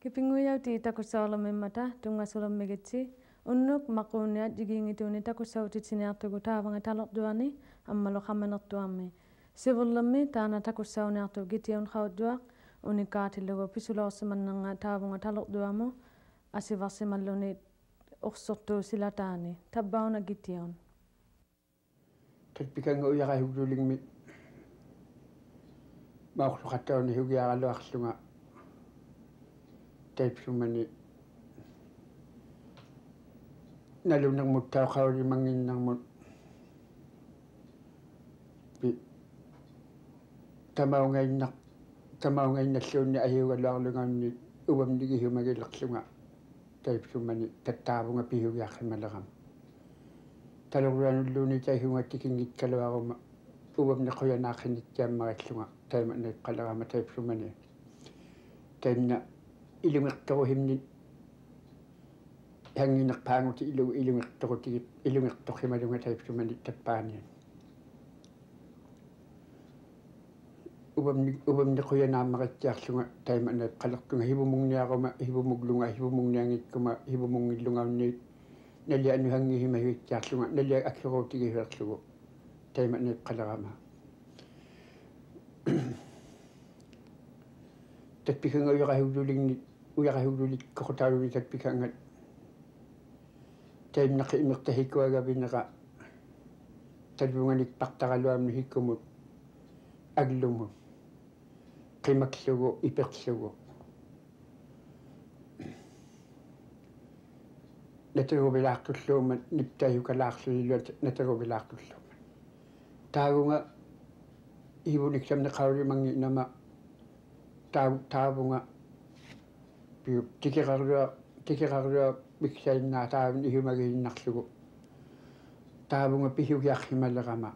Kipinguyauti takussaalamimata tungasulammigitsi unnuk maquuniat jigingituuni takussautitsiniartugu taavanga talorduani ammalo qammanertuarmi sivullammi taana takussauniartu gitiun qawduaq unikaatillugu pisuloorsimannanga taavunga talorduamu asivarsimalluni ursortuusilataani tabbauna gitiun tatpikangu uyaqahugluligmi maaqluqattauni hugiaqaluarlunga taipsumani nalunnermut tauqaulimanginnermut pi tamaungainnerluunni ahiugaluarlungaunni uvamnigihumagilerlunga taipsumani tattaavunga pihugiarrimalerama talorluanulluuni taihungattikingitkaluaruma uvamnequyanaaqqinnittiammarillunga taimanneqqalerama taipsumani tainna ilungertoruhimni hanginerpaanguti ilungertorutigit ilungertorrimalunga taipsumani tappaani uvamnequyanaammarittiarlunga taimanneqqalertunga hivumugniaruma hivumungillungaunni nalia anuhangihimahiuttiarlunga nalia akkeruutigihuerlugu taimanneqqalerama tatpikanga uyaqahuglulik koqutaaluni tatpikangat taimnaqi imertahikkuagavinera talvunganikpartaraluamni hikkumut aglumut qimaklugu iperlugu nateruvilaartulluumat niptaihukalaarluiluat nateruvilaartulluumat taagunga hivuniksamneqaulimangi nama taavunga piu tikerarlua miksainnaa taavun ihumagiinnarlugu taavunga pihugiarrimalerama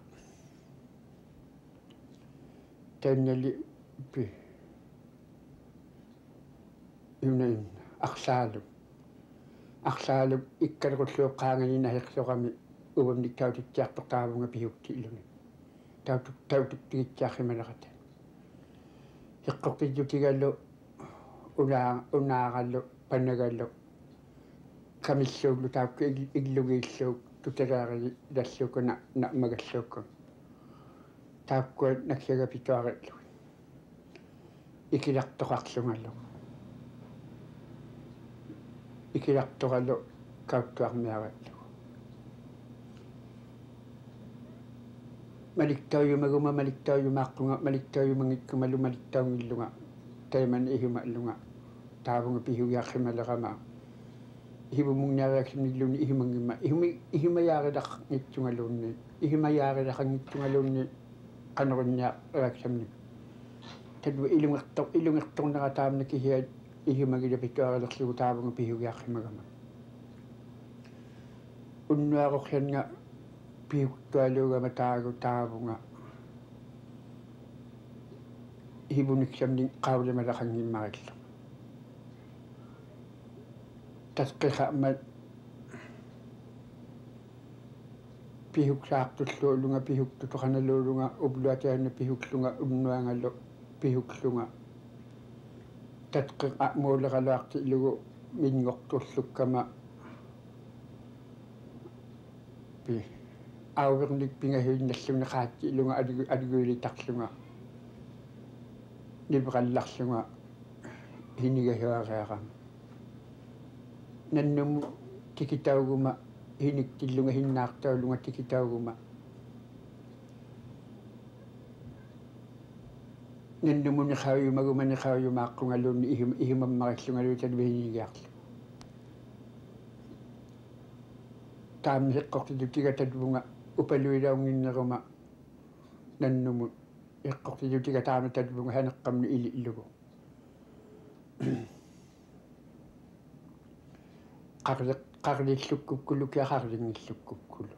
taimnali pi арлаалу иккалеруллуоққаанганина херсорами увамниктаутитсиарпер таавунга пихукти илуни таутуктигитсиаррималерата хеққортиттутигаллу унаараллу паннагаллу камиллууглу таакку иглугииллууг туталаари лаллукуна наммагаллуукку таакку наксага питуариллу икилартоқарлунгаллу икилартораллу кауттуармиараллу маликтааюмагума маликтааюмааққунга маликтааюмангиккумалу маликтаунгиллунга тайман ихумааллунга таавунга пихугиаррималерама ihumungniaraaksimnilluuni ihumangimma ihumаяарилақ ngitsungaluunni ihumаяарилақангитсунгалуунни qanerunniaaqsamni tallu ilungertornera kihiat ihumagila pituaralерlugu taavunga pihugiarrimagama unnuaqorlanna pihuktualuugama taagu taavunga hivuniksamni qaavlimalaqanngimmarilla tasqixamat pihuksaartulluulunga pihuktutoqanaluulunga upluatianna pihuklunga unnuangallu pihuklunga tatqiqa muuleqaluarti ilugu minngortullukkama pi auvernik pingahiinnallunga qaatti ilunga aliguilitarlunga nibrallarlunga hinigahiarearama nannumu tikitauguma hiniktillunga hinnaartaulunga tikitauguma nannumu niqauyumaaqqugaluunni ihumammarillungalu talvihinigiarlu taammi heqqortitutiga talvunga upaluilauginneruma nannumu heqqortitutiga taammi talvunga haneqqamni illugu qarlillukkukkulu kiaqarlingillukkukkulu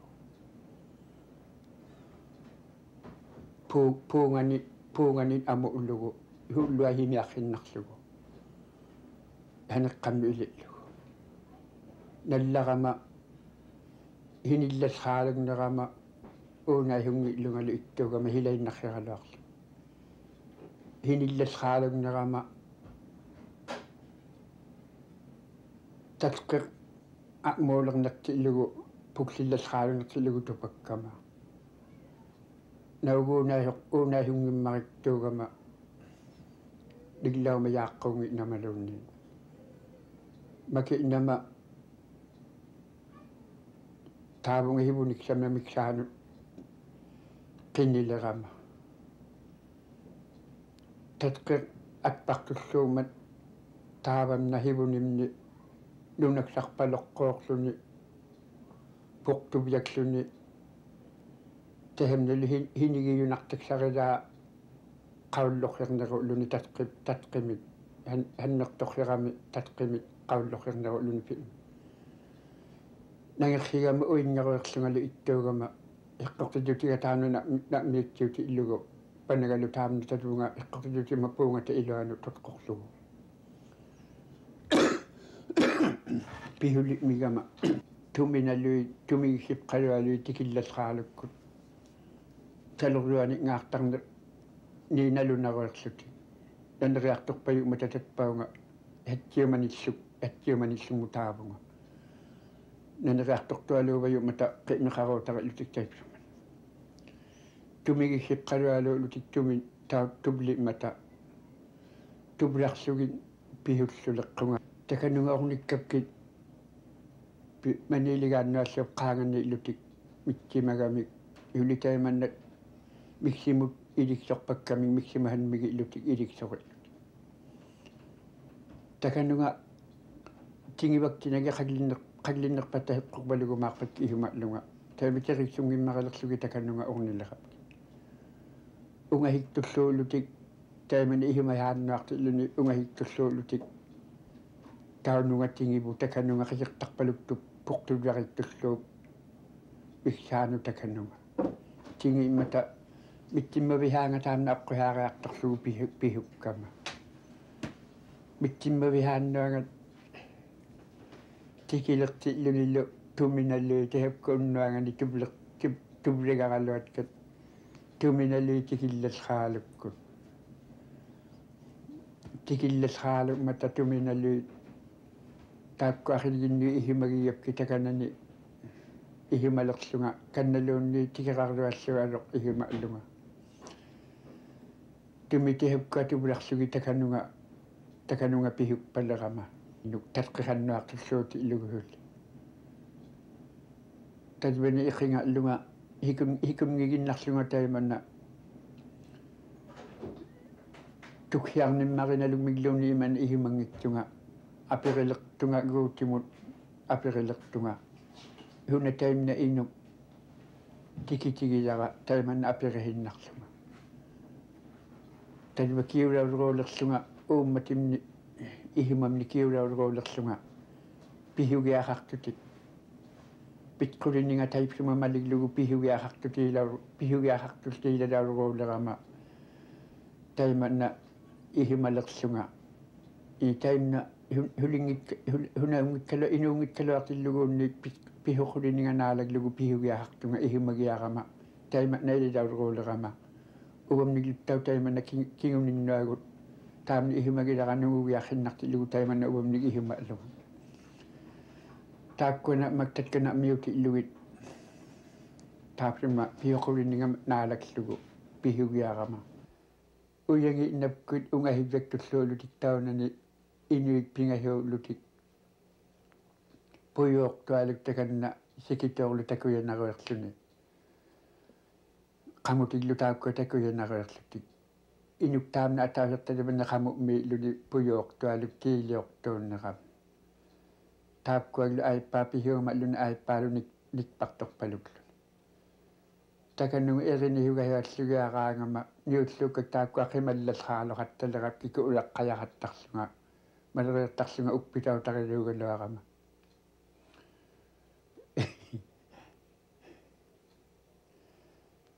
puungani amu ullugu hulluа himiarrinnarlugu haneqqammi ilillugu nallarama hinillasraalagnerama uunahungi illungalu ittugama hilainnarriraluarlu hinillasraalagnerama tatqeq a'muulernerti illugu puklillasraalunnerti illugu tupakkama uunahungimmariktuugama nillauma yaaqquungi namaluunni maki inama taavunga hivuniksamma miksaanu qinnilerama tatqeq atpartulluumat taavamna hivunimni nunaksarpaloqqooqluni puqtuviakluni tehemneli hinigiyunartaksaridaa qaulloqernerulluni tatqimit hannertorlerami tatqimit qaulloqernerulluni pi nangersigama uinneruerlungalu ittuugama iqqortijutiga taanuna namiitsiuti illugu panagalu taamni tatuunga iqqortijutima puungata iluanu totqorlugu pihuli migama tuminalui tumigisipqalualui tikillasraalukkut talurluani ngaartarne niinalunaruerluti naneriartorpayu matatatpaunga hattiumanissummu taavunga naneriartortualuuvayu mata qi'miqaruutaqallutiktaipsuman tumigisipqalualuulutik tumin tubli mata tublarsugin pihulluleqqunga takanungaornikkapkit maniligaannuallup qaanganni illutik mittimagamik yulitaimannat miksimut iliksorpakkamik miksimahanmigi illutik iliksorit takanunga tingivaktinagi qallinnerpatta heqqorvalugumaarpakki ihumallunga taimiteriksungimmaqalerlugi takanunga ornilerap ungahiktullуулlutik taimani ihumayaannuarti illuni ungahiktullуулlutik taununga tingivu takanunga qisirtarpaluktup puqtuviarittulluup iksaanu takanunga tingi immata mittimmavihaanga taamna aqquhaariartorlugu pihukkama mittimmavihaannuanga tikilerti illunillu tuminalli tehekkuunnuangani tuvligaraluatkat tuminalli tikillasraalukkut tikillasraaluk mata tuminalli taakkuarillinni ihimagiyapki takanani ihimalerlunga kannaluunni tikirarluallualoq ihimallunga tumitihukka tuvlarsugi takanunga pihuppalerama nuk tatqirannuartilluuti illuguhulli talvani iqingallunga hikungiginnarlunga taimanna tukhiarnimmarinalumigluuni iman ihimangitsunga apirilertunga guutimut apirilertunga huna taimna inuk tikitigilara taimanna apirihinnarlunga talva kiulauruulerlunga uummatimni ihimamni kiulauruulerlunga pihugiaqartutik pitqulininga taipsuma maliglugu pihugiaqartutiilalauruulerama taimanna ihimalerlunga I taimna hunaungikkalo inuungikkaluartilluguunni pihuquliniga naalaglugu pihugiaqartunga ihimagiarama taima naililauruulerama uvamnigittau taimanna kinguninnuagut taamni ihimagilaranungugiarrinnartillugu taimanna uvamnigi ihimaallugu taakkuna maktatkana miuti illugit taapsima pihuquliniga naalaglugu pihugiarama uyangi inappkut ungahivvektulluulutik taunani inuit pingahiullutik pujuortualuk takanna sikitoorlu takuyanaruerluni qamutillu taakkua takuyanaruerlutik inuk taamna ataasertalimanna qamu'mi illuni pujuortualuk tiiliortuunneram taakkuallu aippaa pihiumalluni aippaaluni nikpartorpaluklu takanunga erinihugahiallugiaraangama niullukka taakku aqimallasraaluqattalerat kiku ulaqqajarattarlunga maleriartarlunga uppitautariluugaluarama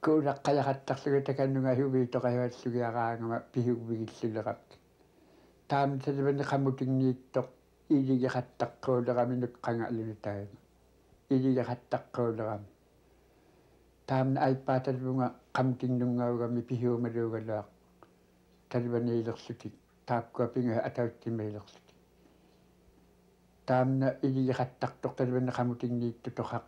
kuulaqqajaqattaqsugu takannunga huviitoqajuatsugiaqaangama pihuvigillulerap taamtaluvanni qammutinniittoq iligaqattaqquuleraminnut qanga'luni taima iligaqattaqquulerami taamna aippaatalunga qamutinnungaugami pihuumaluugalaaq talvaniilersutik taakkua pinga atauttimailersutik taamna iligaqattaqtoq talvanni qamutinniittu toqaq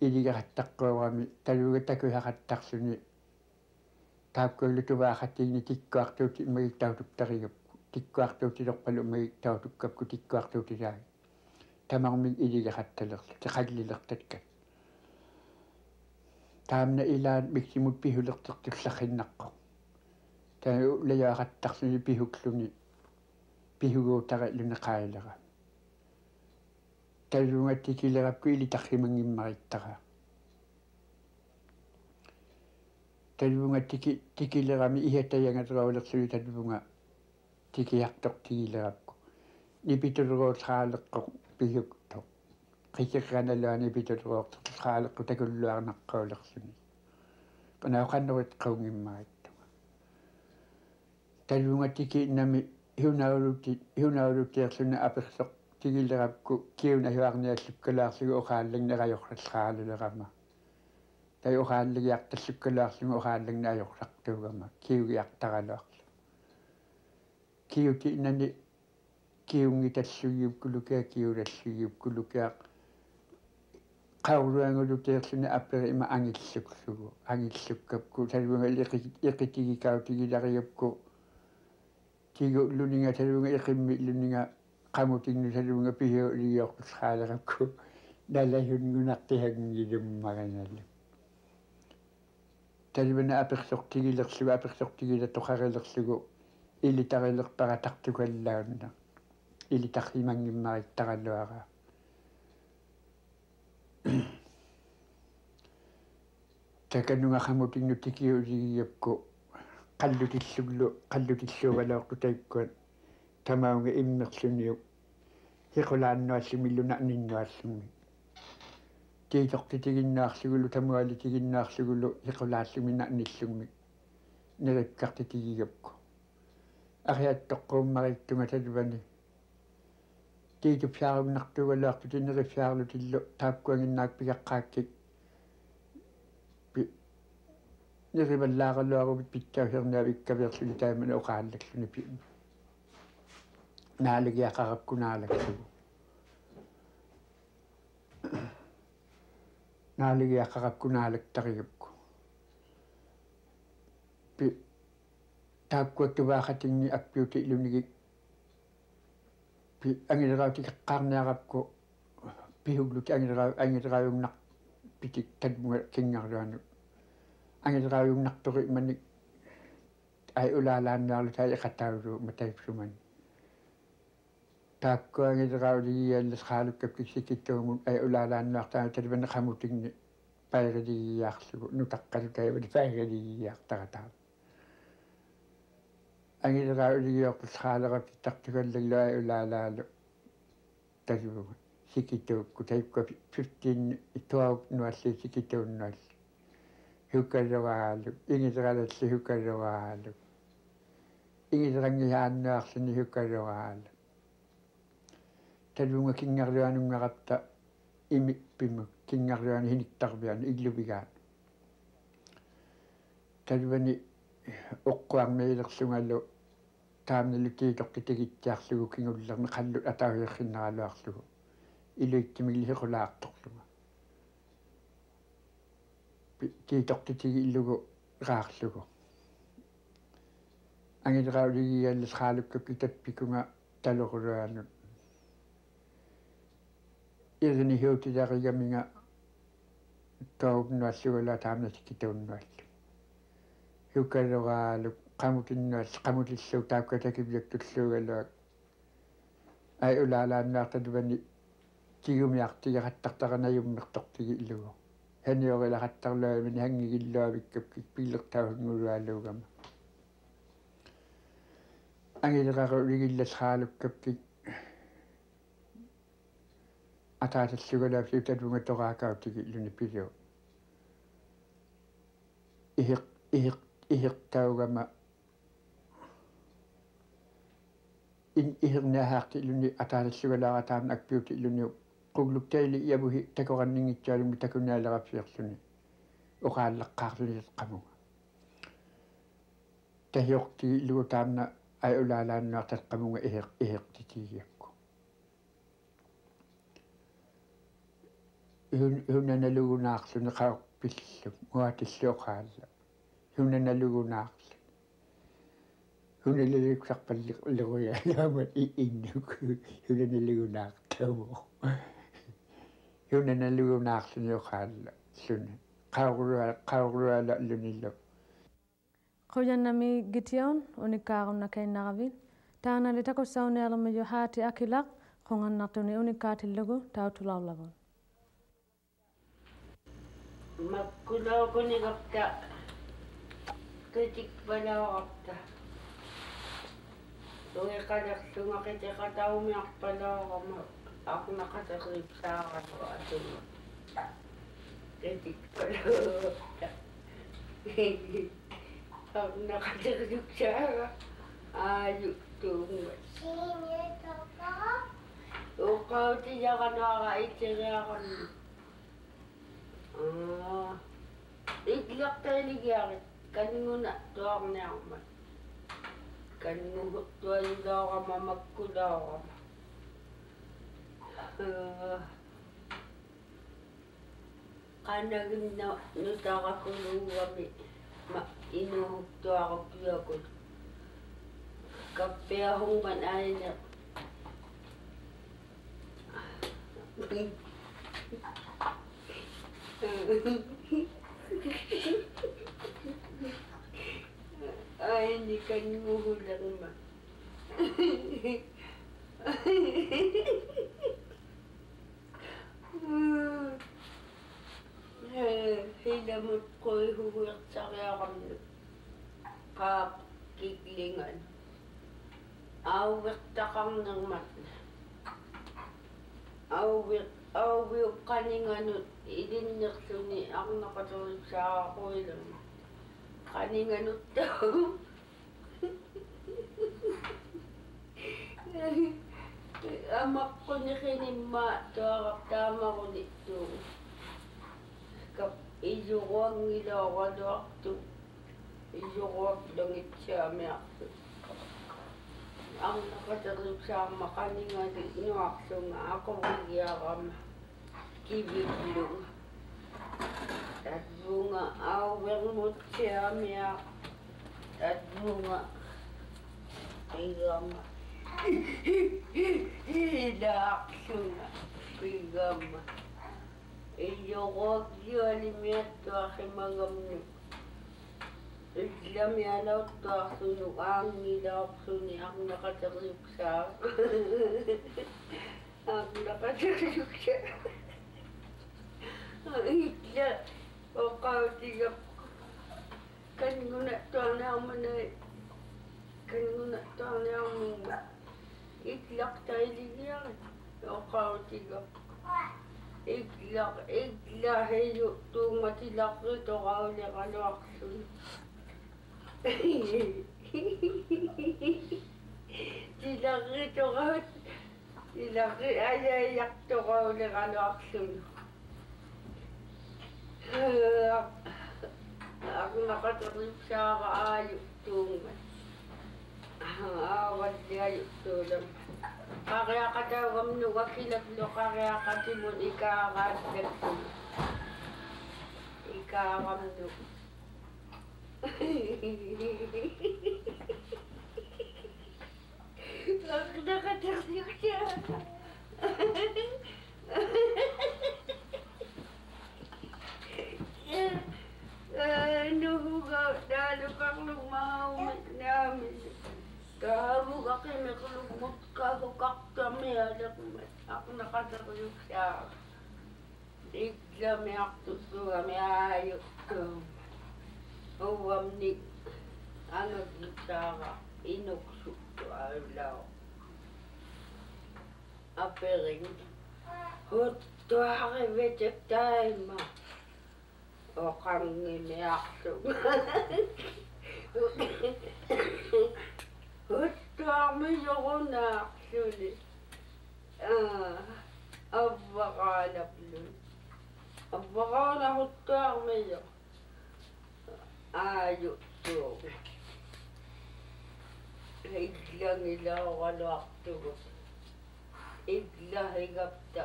iligaqattaqqууerami taluugatakuhaqattarsuni taakkuallutuvaaxattiigni tikkuartuuti magittaututtariuppu tikkuartuutilerpalu magittautukkapku tikkuartuutilaagi tamarmig iligaqattalerlu teqallilertatkat taamna ilaan miksimut pihulertertullaqinnaqqo tanu layaaqattarsuni pihukluni pihuguutaqalluni qailera taluungattikilerapku ilitarrimangimmaриттара taluungattikilerami ihattayangateraulersuli taluunga tikiartoq tigilerapku nipituleruutраалеққо пигукто qisserranaluani pituleruortertraaleqqu takulluarnaqqaulersuni qanaoqannerit qaungimmarittuga taluungattiki nami hiunauluttiерсуна аперсоқ тигилерапку киуна хиуарниаллуккалаарсугу оқааллагнерajorralraalulerama тай оқааллагиарталлуккалаарсугу оқааллагнаajorrartuugama киугиартаралуарлу киути нани киунгиталлугиуккулукаа киулаллугиуккулукаа qauluangulutiерсуна аппери има ангиллуккапку талуунга иқитигикаутигилариупку тигу лунинга талуунга иқиммиллунинга qamutinngu talunga pihuuligiortusraalerapku nalahungunartihagngilummaganallu talvana apersortigilersugu toqarilersugu ilitarilerparatartukallaunna ilitarrimangimmarittaralluara takanunga qamutinnu tikiuligiapku qallutilluugalortu taikkuat tamaunga immerluniu hiqulaannuallumilluna ninnuallumi tiitortitiginnaarlugulu tamualittiginnaarlugulu hiqulaallumina nillummi nerikkartitigigapku ariattoqquummarittunga talvani tiituppiarugnartugalaartu tinneriffiarlutillu taakkuanginnaak pigaqqaakkik nerivallaaqalluaruvit pittauhernaavik taimana oqaallaksluni pi naaligiaqarapkunaalaksugu naaligiaqarapkunaalaktariupku pi taakkuattuvaaxatinni appiuti ilunigik pi angilerautikiqqaarniarapku pihugluti angileraajunnar pitik tatmunga kingarluanu angileraajunnartori manik ai ulaalaannaarlu tai iqataulu mataipsumani taakkuangileraauligiallasraalukkapkik sikittuumun ai ulaalaannuartaana talvana qamutigni pairiligiaarlugu nutaqqalu taivani pairiligiaartarataa angileraauligiortusraalerapki tartukallallu ai ulaalaalu taluuga sikituukku taikku 15 ituauk nualli sikituunnualli hukalleraalu ingileralalli hukalleraalu ingillerangihaannuarluni hukalleraalu talunga kingarluanungarapta imippimu kingarluani hiniktarviani illuvigaat talvani oqquarmiilersungallu taamnalu tiitortitigittiarlugu kingullermi qallut atauhierrinneraluarlugu iluittimigiliqulaartorluga tiitortitigi illugu raarlugu angileraauligiallasraalukkapki tappikunga taloruluanut irni hiutilarigamiga toognuallugula taamna sikituunnuallu hukalleraalu qamutilluuk taakkatakivyaktulluugaluak ai ulaalaannaartaluvani tigumiartigaqattartaranajummertortigi illugu haniorilarattarluamini hangigilluavikkapkik pillertauhungulualuugama angileraruligillasraalukkapkik ataatallugalaafiu talunga toraakautigi illuni pilu ihirtaugama ihirnaahaarti iluni ataalassugalaarataaman akpiuti iluni qugluktayli iabuhi takoranningitsialumi takunaalerafiirsuni uqaallaqqaarlulit qamuga tahiorti ilugutaamna ai ulaalaannuartat qamuga ihirtitiigiakku ihunanalugunaarluni qaorpillu muatilluoqaalla ihunanalugunaarlu hunaliliksarpalliruyaalaama innuk hunanalugunaartaumo hunanalugunaarluni oqaalla suni qaurluala lunillu Qoyanami Gideon unikkaarunna kainnaqavit taanali takussauneerlumu haati akilaq qungannartuni unikkaatilllugu tautulaullavun makkulaukunigapta kitikpalauqapta tuiqalerlungaqitiqataumiarpalauqama aqnaqateriipsaaqatu atunga kitikpalauqapta aqnaqateriuksaaga aayuttuungat uqautiyaqanaara itiriaqannu igliaqtailigiarit kannuna tuarniarmat kannuguttualilaorama makkulaorama qanaginna nutaqakuluuami ma inuhuttuaqukkiakut kappiahungman aine aini kannuhulangma hilamut qoihuguertsariaqamnu qaaq kiklingan auvertaqarnermat auviuqqaninganut ilinnerluni arnaqatoripsaaqaquilam qaninganuttau amaqquniqinimma tuaqartaamarunittuun kap ijuruangilaoraluartu ijuruaqlungitsaamiartu arnaqatoripsaamma qaninganut nuarlunga aquvigiarama kivillunga tatbunga auvermutsiamia tatbunga pigama ilaaqlunga pigama iyoqoqjualimiattuaqimagamnu islamialauttuarlunu aangilaorluni arnaqateriuksaa arnaqateriuksaa itla oqautigap kanngunattuarnaarmunga itlaqtailigiarit oqautigap iklahiyu tuumatilarritoqauliqaluarluni tilarritoqaut tilarri ayayartoqauliqaluarluni aqnaqatoripsaaqa aayuttuungat aavalliayuttuulam qariaqataugamnu wakilaklu qariaqatimun ikaaraattakkum ikaaramnu aqnaqatoripsaaqa nuhuga daluqarlugmahaumit naamis kahavuqaqimiqlugmut kahukaqtamialaqmat aqnaqatoriuksaa iklamiartuttuami aayuttuum uwamni angagluksaaqa inuksuttu aulao apering huttuarivetek taima oqangimiartuga huttuarmisorunaarluni avvaqaalaplun avvaqaala huttuarmiso aajuttuugu illangilaoraluartugut illahigapta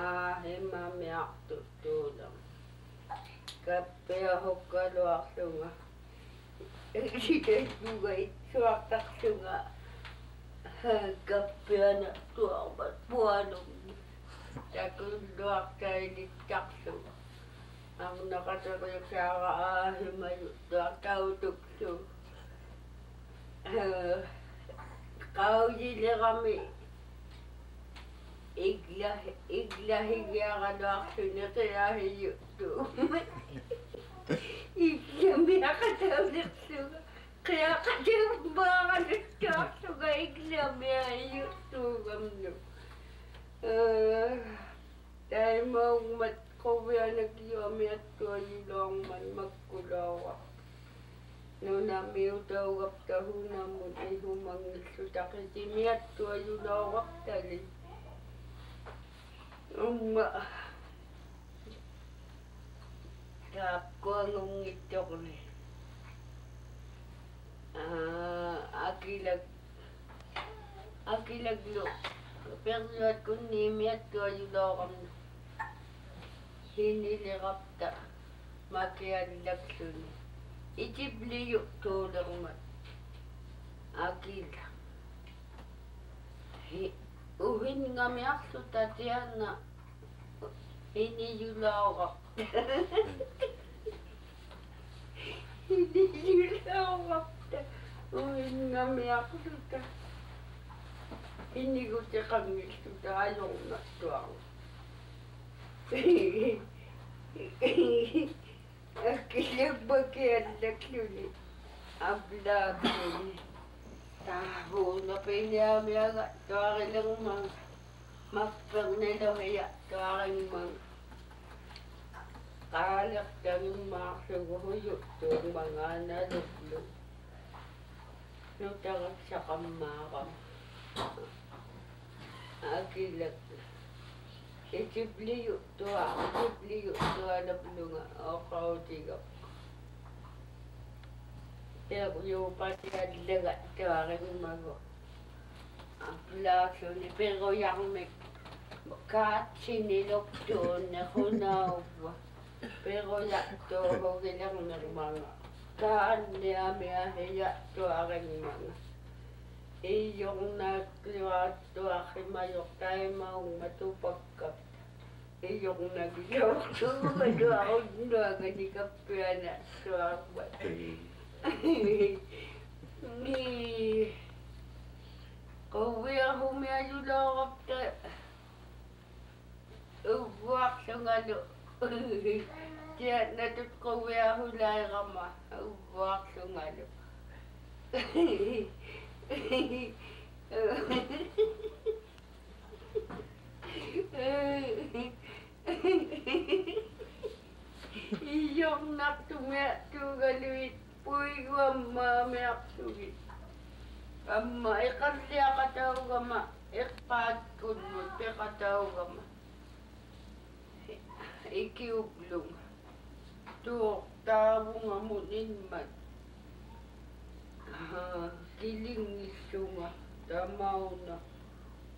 aahimamiartuttuulam kappiahukkaluarlunga sitatuga itsuartarlunga kappiana tuarmat puanumni takulluartailittarluga arnaqatoriusaara aahimayuttuartautuksu qaujilerami iglahigiaraluarluni qiahiyuttu iglamiaqataulersuga qiaqatiummaaqaluttuarluga iglamiahiyuttuugamnu taimaugmat quvianakiomiattuajuloorman makkulaora nunamiutaugaptahunamun ihumangillutaqitimiattuajulooraqtali umma taapkuangungittoqni akilaglu persuat kunniimiattuajuloorarnu hiniliqapta makiallakluni itibliyu tuulermat akila uhinnngamiarlu tatianna hinijulaora hinijulaorapta uhinnngamiarluta hinigutiqangilluta ajornattuaru akilabbakiallakluni ablaakluni taavuuna piniamiaga tuarillermang mappernelohia tuaringmang qaalertagimmaarlugu huyuttuummangaanaluklu nutaratsaqammaaram akilak itibliyu tualaplunga oqautigaq peruupatiallaga tuaringmagu aplaakluni perujarmik kaatsiniluqtuunne hunauvva peruyattuuhugilernermanga kaanniamiahiya iyornaakluaattuarrimayortaimaungma tupakkap iyornagilaortuumaluarunnuaganikappiana tuarvat quviahumiajuloorapta uvvuarlungalu tiatnatut quviahulairama uvvuarlungalu iyornartumiattuugaluit puiguammaamiartugit amma iqalliaqataugama iqqaatkunnut peqataugama ikiuplunga tuortaavungamun inmat kilingillunga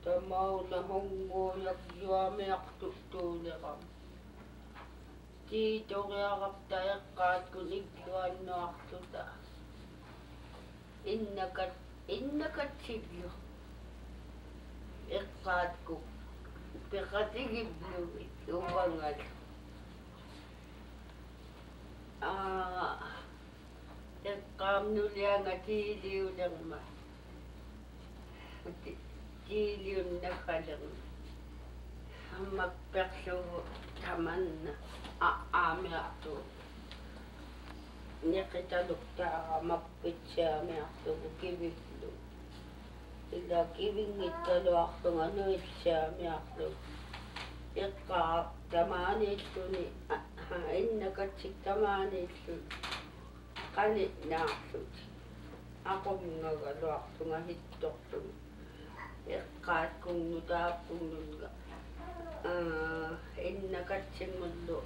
tamauna honguujakjuamiartuttuuleram tiitoriarapta eqqaatkun igluannuartuta innakatsillu eqqaatku peqatigibluit uvangal eqqaamnulianga tiiliulerma tiiliunnakalerma ammakperlugu tamanna aamiartu niqitaluktaara mappitsaamiartugu kiviglu ila kivingitkaluarlunga nuitsaamiarlu eqqaa tamaaniilluni innakatsik tamaaniillu qanitnaarlut aqungagaluartunga hittortum eqqaatkunnu taappunnunga innakatsingullu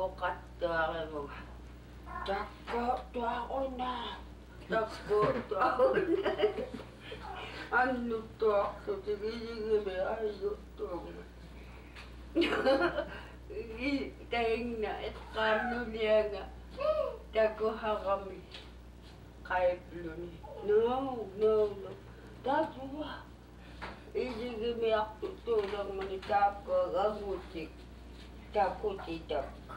oqattuarimuga takkoortuaruna annuttuarlut iligimi aijuttuunga taingna eqqaannulianga takuharami qaipluni no tatua iligimiartuttuulermani taappaagagutik takutitakka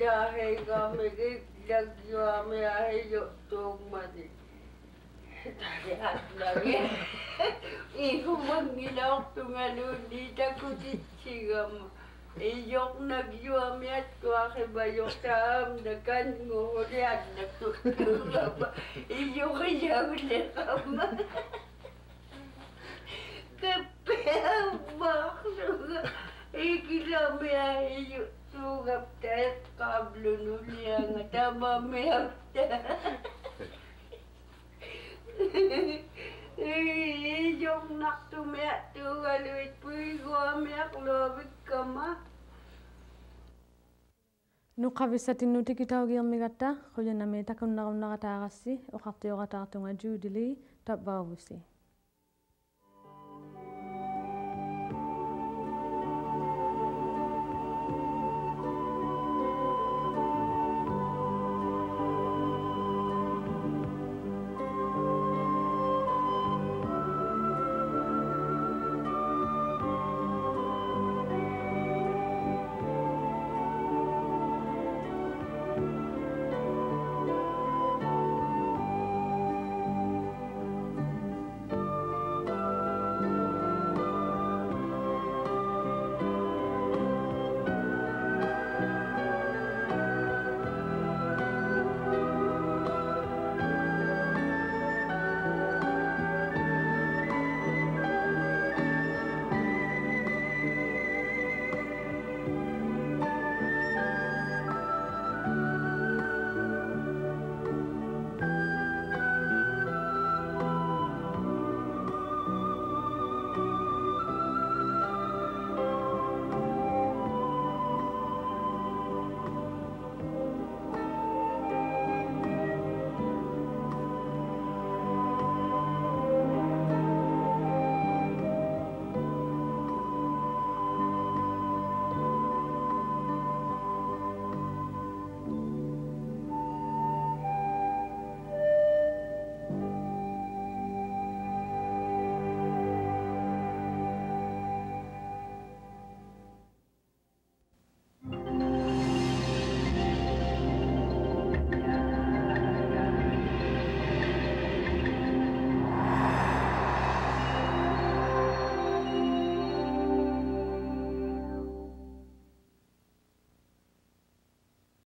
laheigamigik lagiuamiahijuttuugmani taliatlagi ihumangilortungaluunni takutitsigama iyoknagiuamiattuaqibayortaamna kannguuliannaqtuttuugama iyoriyaulleqama kappeammaarluga ikilamiahijuttuugapta eqqaablunulianga tamamiarta iyoknartumiattuugaluit puiguamiaqluavikkama nuqavissatinnutikitaugiirmigatta quyanami takunnarunnaqataaqassi oqartioqataartunga Judy Lee tapvaavusi